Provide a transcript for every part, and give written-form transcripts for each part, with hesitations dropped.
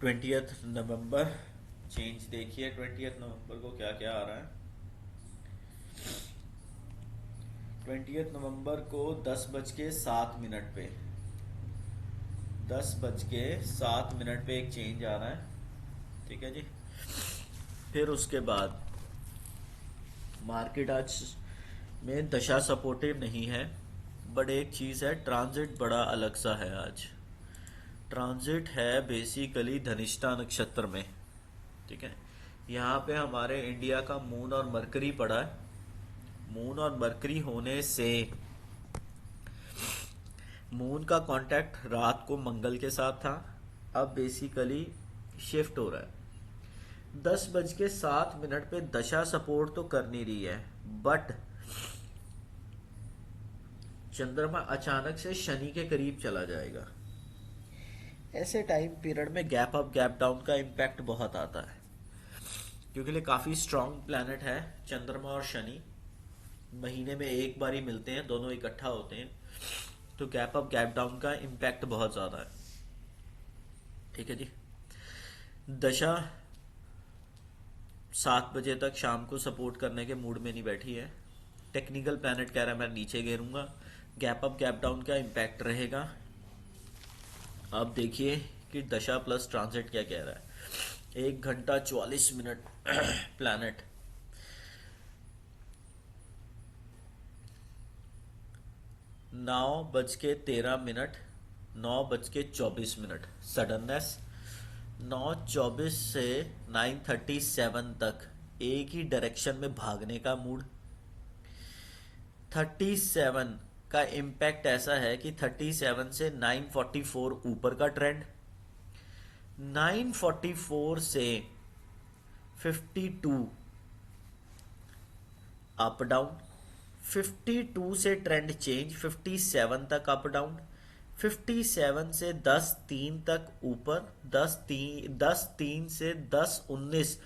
20 नवंबर change देखिए। 20 नवंबर को क्या क्या आ रहा है। 20 नवंबर को 10:07 पे 10:07 पे एक चेंज आ रहा है। ठीक है जी। फिर उसके बाद मार्केट आज में दशा सपोर्टिव नहीं है, बट एक चीज़ है, ट्रांजिट बड़ा अलग सा है आज। ट्रांजिट है बेसिकली धनिष्ठा नक्षत्र में। ठीक है। यहाँ पे हमारे इंडिया का मून और मरकरी पड़ा है। मून और मरकरी होने से मून का कांटेक्ट रात को मंगल के साथ था, अब बेसिकली शिफ्ट हो रहा है। 10:07 पे दशा सपोर्ट तो कर नहीं रही है, बट चंद्रमा अचानक से शनि के करीब चला जाएगा। ऐसे टाइम पीरियड में गैप अप गैप डाउन का इम्पैक्ट बहुत आता है, क्योंकि ये काफ़ी स्ट्रांग प्लैनेट है। चंद्रमा और शनि महीने में एक बार ही मिलते हैं, दोनों इकट्ठा होते हैं, तो गैप अप गैप डाउन का इम्पैक्ट बहुत ज़्यादा है। ठीक है जी। दशा 7 बजे तक शाम को सपोर्ट करने के मूड में नहीं बैठी है। टेक्निकल प्लैनेट कह रहा है मैं नीचे गिरूंगा। गैप अप गैप डाउन का इम्पैक्ट रहेगा। अब देखिए कि दशा प्लस ट्रांजिट क्या कह रहा है। 1 घंटा 44 मिनट प्लैनेट 9:13, 9:24, सडननेस 9:24 से 9:37 तक एक ही डायरेक्शन में भागने का मूड। 37 का इम्पैक्ट ऐसा है कि 37 से 9:44 ऊपर का ट्रेंड, 9:44 से 52 अप डाउन, 52 से ट्रेंड चेंज 57 तक अप डाउन, 57 से 10:03 तक ऊपर, 10:03 से 10:19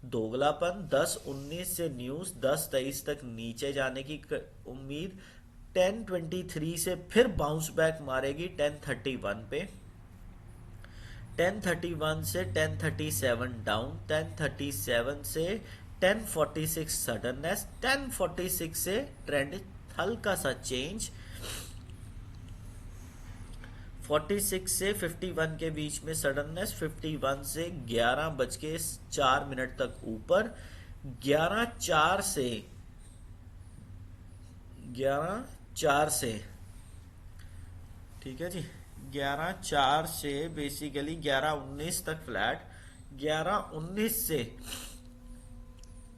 दोगलापन, 10:19 से न्यूज, 10:23 तक नीचे जाने की उम्मीद। 10:23 से फिर बाउंस बैक मारेगी 10:31 पे, 10:31 से 10:37 डाउन, 10:37 से 10:46 सडननेस, 10:46 से ट्रेंड हल्का सा चेंज, 46 से 51 के बीच में सडननेस, 51 से 11:04 तक ऊपर, 11:04 से 11:04 से ठीक है जी, 11:04 से बेसिकली 11:19 तक फ्लैट, 11:19 से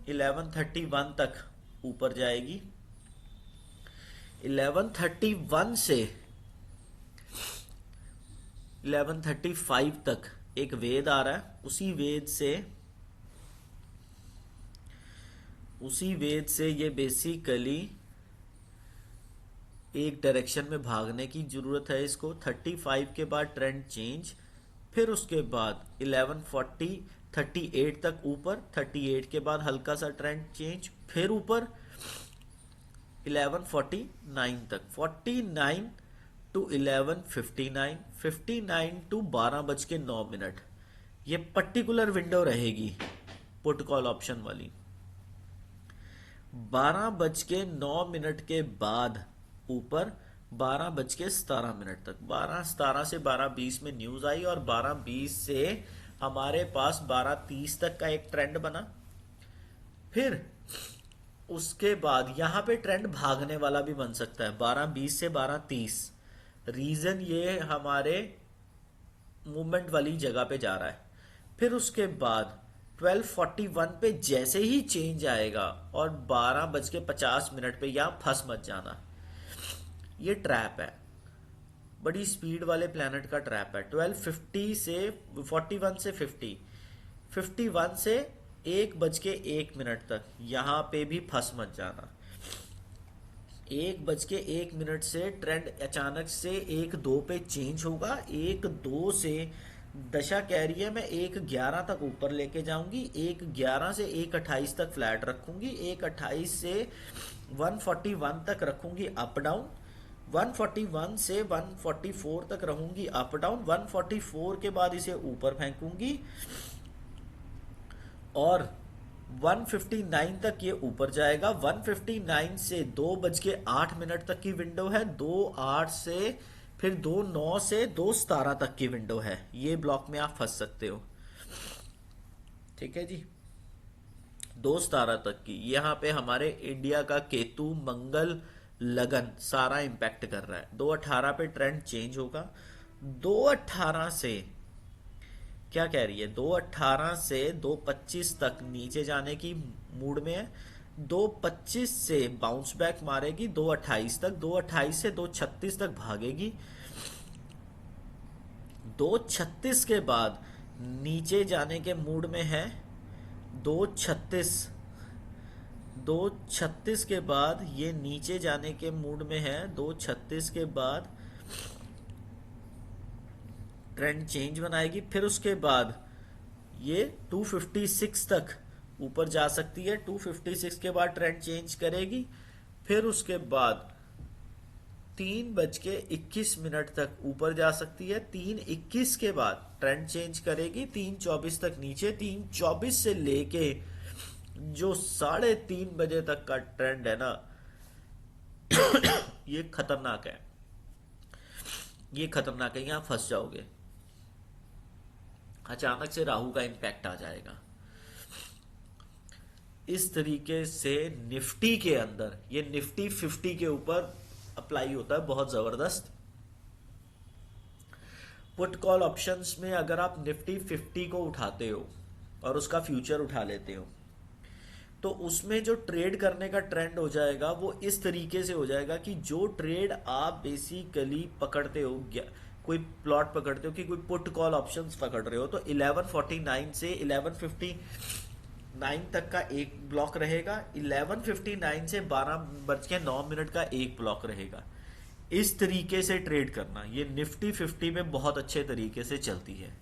11:31 तक ऊपर जाएगी, 11:31 से 11:35 तक एक वेद आ रहा है। उसी वेद से ये बेसिकली एक डायरेक्शन में भागने की जरूरत है इसको। 35 के बाद ट्रेंड चेंज, फिर उसके बाद 11:40 38 तक ऊपर, 38 के बाद हल्का सा ट्रेंड चेंज, फिर ऊपर 11:49 तक, 49 टू 11:59, 59 टू 12:09। ये पर्टिकुलर विंडो रहेगी पुट कॉल ऑप्शन वाली। 12:09 के बाद ऊपर 12:17 तक, 12:17 से 12:20 में न्यूज आई, और 12:20 से हमारे पास 12:30 तक का एक ट्रेंड बना। फिर उसके बाद यहाँ पे ट्रेंड भागने वाला भी बन सकता है 12:20 से 12:30। रीजन ये हमारे मूवमेंट वाली जगह पे जा रहा है। फिर उसके बाद 12:41 पे जैसे ही चेंज आएगा और 12:50 पे यहाँ फंस मत जाना, ये ट्रैप है, बड़ी स्पीड वाले प्लैनेट का ट्रैप है। 12:50 से 41 से 50, 51 से 1:01 तक यहाँ पे भी फंस मत जाना। 1:01 से ट्रेंड अचानक से 1:02 पे चेंज होगा। 1:02 से दशा कह रही है मैं 1:11 तक ऊपर लेके जाऊंगी, 1:11 से 1:28 तक फ्लैट रखूंगी, 1:28 से 1:41 तक रखूंगी अप डाउन, 141 से 144 तक रहूंगी अप डाउन, 144 के बाद इसे ऊपर फेंकूंगी और 159 तक ये ऊपर जाएगा। 159 से 2:08 तक की विंडो है, 2:08 से फिर 2:09 से 2:17 तक की विंडो है। ये ब्लॉक में आप फंस सकते हो, ठीक है जी। 2:17 तक की यहाँ पे हमारे इंडिया का केतु, मंगल, लगन सारा इंपैक्ट कर रहा है। 2:18 पे ट्रेंड चेंज होगा। 2:18 से क्या कह रही है, 2:18 से 2:25 तक नीचे जाने की मूड में है। 2:25 से बाउंस बैक मारेगी 2:28 तक, 2:28 से 2:36 तक भागेगी। 2:36 के बाद नीचे जाने के मूड में है। 2:36 2:36 के बाद ये नीचे जाने के मूड में है। 2:36 के बाद ट्रेंड चेंज बनाएगी, फिर उसके बाद ये 256 तक ऊपर जा सकती है। 256 के बाद ट्रेंड चेंज करेगी, फिर उसके बाद 3:21 तक ऊपर जा सकती है। 3:21 के बाद ट्रेंड चेंज करेगी, 3:24 तक नीचे। 3:24 से लेके जो 3:30 तक का ट्रेंड है ना, ये खतरनाक है, ये खतरनाक है, यहां फंस जाओगे। अचानक से राहु का इम्पैक्ट आ जाएगा। इस तरीके से निफ्टी के अंदर, ये निफ्टी 50 के ऊपर अप्लाई होता है बहुत जबरदस्त। पुट कॉल ऑप्शंस में अगर आप निफ्टी 50 को उठाते हो और उसका फ्यूचर उठा लेते हो, तो उसमें जो ट्रेड करने का ट्रेंड हो जाएगा वो इस तरीके से हो जाएगा कि जो ट्रेड आप बेसिकली पकड़ते हो, कोई प्लॉट पकड़ते हो कि कोई पुट कॉल ऑप्शंस पकड़ रहे हो, तो 1149 से 1159 तक का एक ब्लॉक रहेगा। 1159 से 12:09 का एक ब्लॉक रहेगा। इस तरीके से ट्रेड करना, ये निफ्टी 50 में बहुत अच्छे तरीके से चलती है।